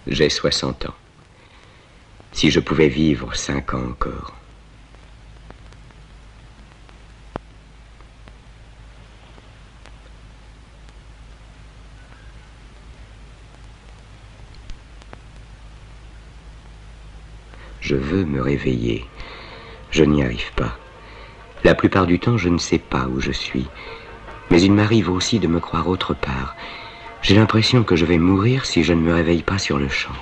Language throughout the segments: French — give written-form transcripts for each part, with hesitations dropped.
J'ai 60 ans. Si je pouvais vivre 5 ans encore. Je veux me réveiller. Je n'y arrive pas. La plupart du temps, je ne sais pas où je suis. Mais il m'arrive aussi de me croire autre part. J'ai l'impression que je vais mourir si je ne me réveille pas sur le champ.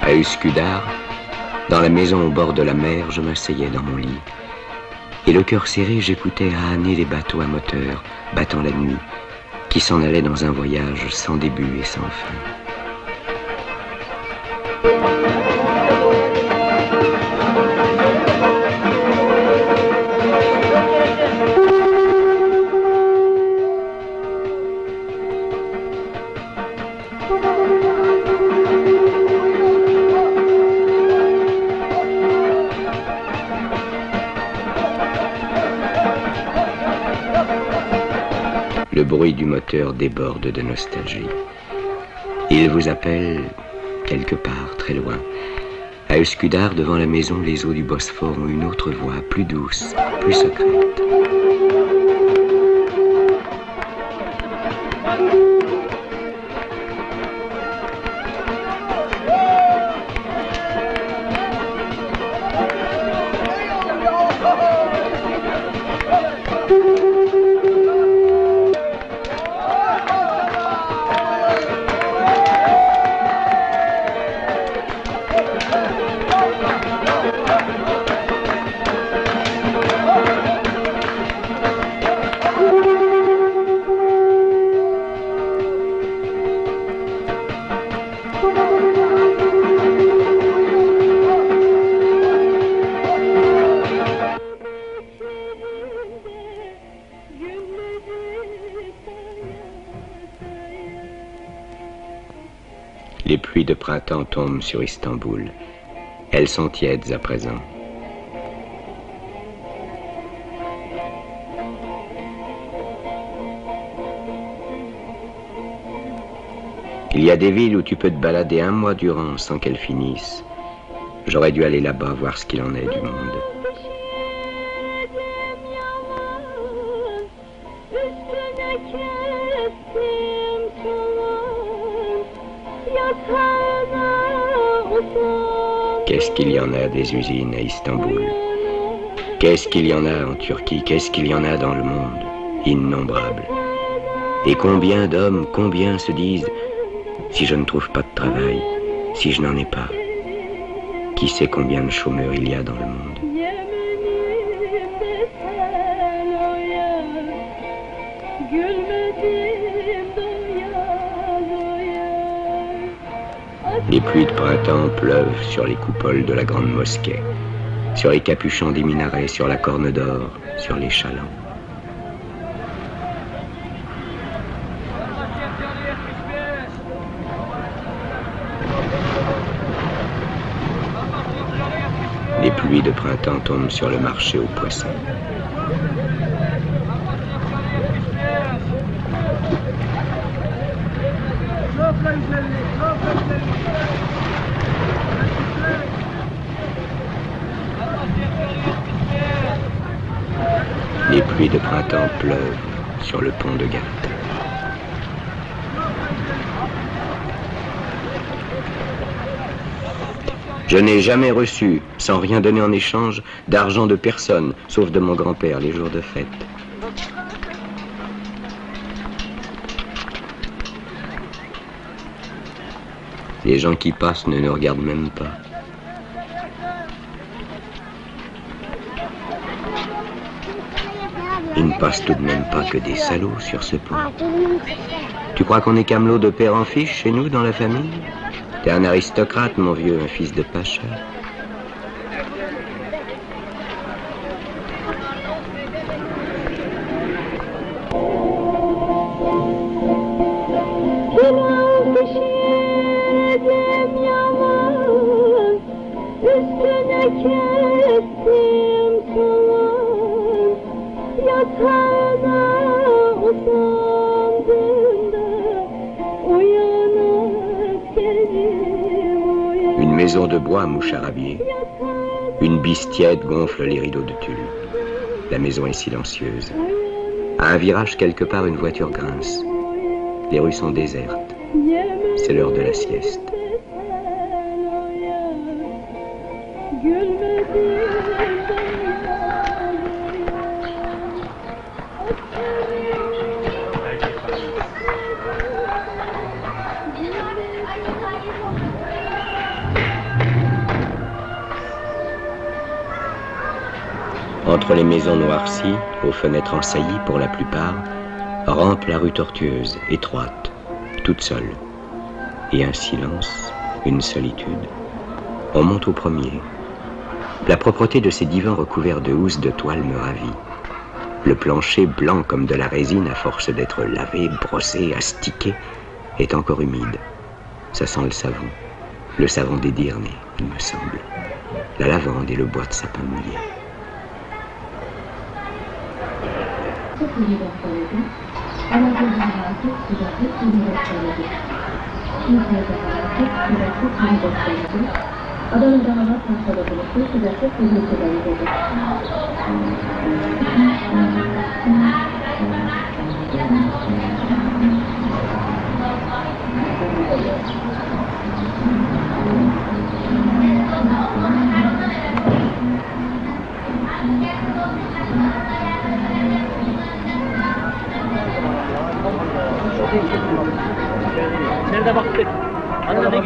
À Uskudar, dans la maison au bord de la mer, je m'asseyais dans mon lit. Et le cœur serré, j'écoutais âner les bateaux à moteur, battant la nuit, qui s'en allaient dans un voyage sans début et sans fin. Le bruit du moteur déborde de nostalgie. Il vous appelle quelque part, très loin. À Uskudar, devant la maison, les eaux du Bosphore ont une autre voix, plus douce, plus secrète. Les pluies de printemps tombent sur Istanbul. Elles sont tièdes à présent. Il y a des villes où tu peux te balader un mois durant sans qu'elles finissent. J'aurais dû aller là-bas voir ce qu'il en est du monde. Qu'est-ce qu'il y en a des usines à Istanbul? Qu'est-ce qu'il y en a en Turquie? Qu'est-ce qu'il y en a dans le monde? Innombrables. Et combien d'hommes, combien se disent « Si je ne trouve pas de travail, si je n'en ai pas, qui sait combien de chômeurs il y a dans le monde ?» Les pluies de printemps pleuvent sur les coupoles de la grande mosquée, sur les capuchons des minarets, sur la corne d'or, sur les chalands. Les pluies de printemps tombent sur le marché aux poissons. Les pluies de printemps pleuvent sur le pont de Galata. Je n'ai jamais reçu, sans rien donner en échange, d'argent de personne, sauf de mon grand-père les jours de fête. Les gens qui passent ne nous regardent même pas. Il ne passe tout de même pas que des salauds sur ce pont. Tu crois qu'on est camelot de père en fils chez nous, dans la famille? T'es un aristocrate, mon vieux, un fils de pacha. maison de bois moucharabiée. Une bise tiède gonfle les rideaux de tulle. La maison est silencieuse. À un virage quelque part, une voiture grince. Les rues sont désertes. C'est l'heure de la sieste. Entre les maisons noircies, aux fenêtres ensaillies pour la plupart, rampe la rue tortueuse, étroite, toute seule. Et un silence, une solitude. On monte au premier. La propreté de ces divans recouverts de housses de toile me ravit. Le plancher, blanc comme de la résine à force d'être lavé, brossé, astiqué, est encore humide. Ça sent le savon des Dyrnées, il me semble. La lavande et le bois de sapin mouillé.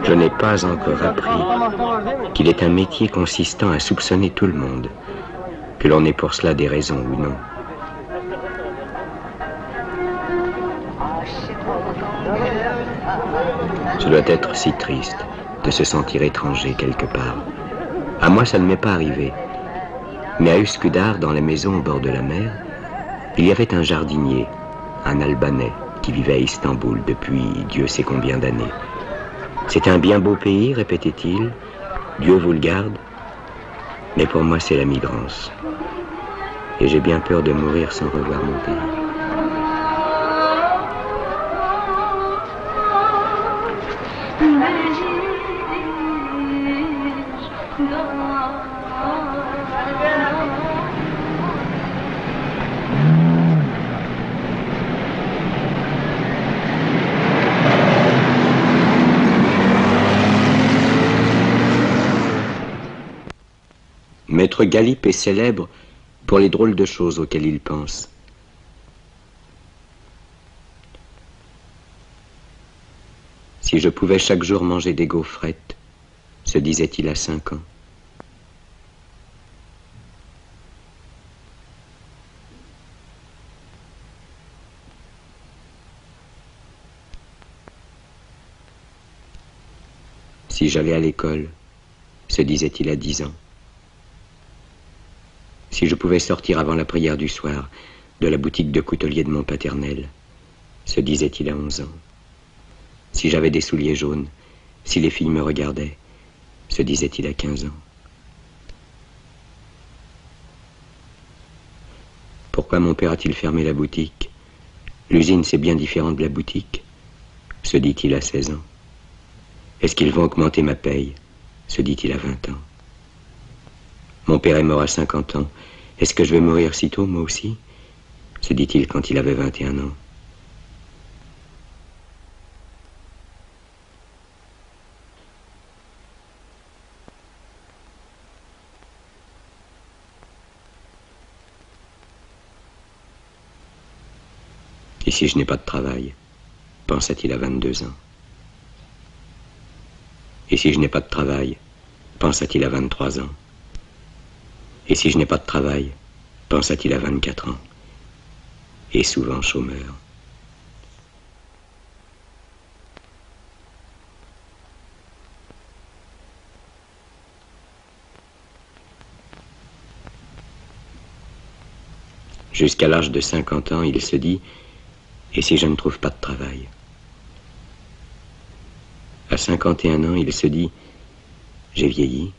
Je n'ai pas encore appris qu'il est un métier consistant à soupçonner tout le monde, que l'on ait pour cela des raisons ou non. Ce doit être si triste de se sentir étranger quelque part. À moi, ça ne m'est pas arrivé. Mais à Üsküdar, dans la maison au bord de la mer, il y avait un jardinier, un Albanais, qui vivait à Istanbul depuis Dieu sait combien d'années. C'est un bien beau pays, répétait-il. Dieu vous le garde. Mais pour moi, c'est la migrance. Et j'ai bien peur de mourir sans revoir mon pays. Maître Galip est célèbre pour les drôles de choses auxquelles il pense. Si je pouvais chaque jour manger des gaufrettes, se disait-il à 5 ans. Si j'allais à l'école, se disait-il à 10 ans. Si je pouvais sortir avant la prière du soir de la boutique de coutelier de mon paternel, se disait-il à 11 ans. Si j'avais des souliers jaunes, si les filles me regardaient, se disait-il à 15 ans. Pourquoi mon père a-t-il fermé la boutique? L'usine, c'est bien différent de la boutique, se dit-il à 16 ans. Est-ce qu'ils vont augmenter ma paye? Se dit-il à 20 ans. Mon père est mort à 50 ans. Est-ce que je vais mourir si tôt, moi aussi? Se dit-il quand il avait 21 ans. Et si je n'ai pas de travail? Pensa-t-il à 22 ans. Et si je n'ai pas de travail? Pensa-t-il à 23 ans. Et si je n'ai pas de travail, pensa-t-il à 24 ans, et souvent chômeur. Jusqu'à l'âge de 50 ans, il se dit, et si je ne trouve pas de travail? À 51 ans, il se dit, j'ai vieilli.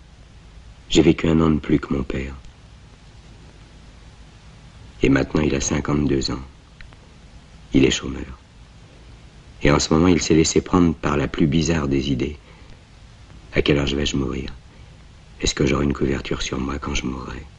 J'ai vécu 1 an de plus que mon père. Et maintenant, il a 52 ans. Il est chômeur. Et en ce moment, il s'est laissé prendre par la plus bizarre des idées. À quelle heure vais-je mourir? Est-ce que j'aurai une couverture sur moi quand je mourrai?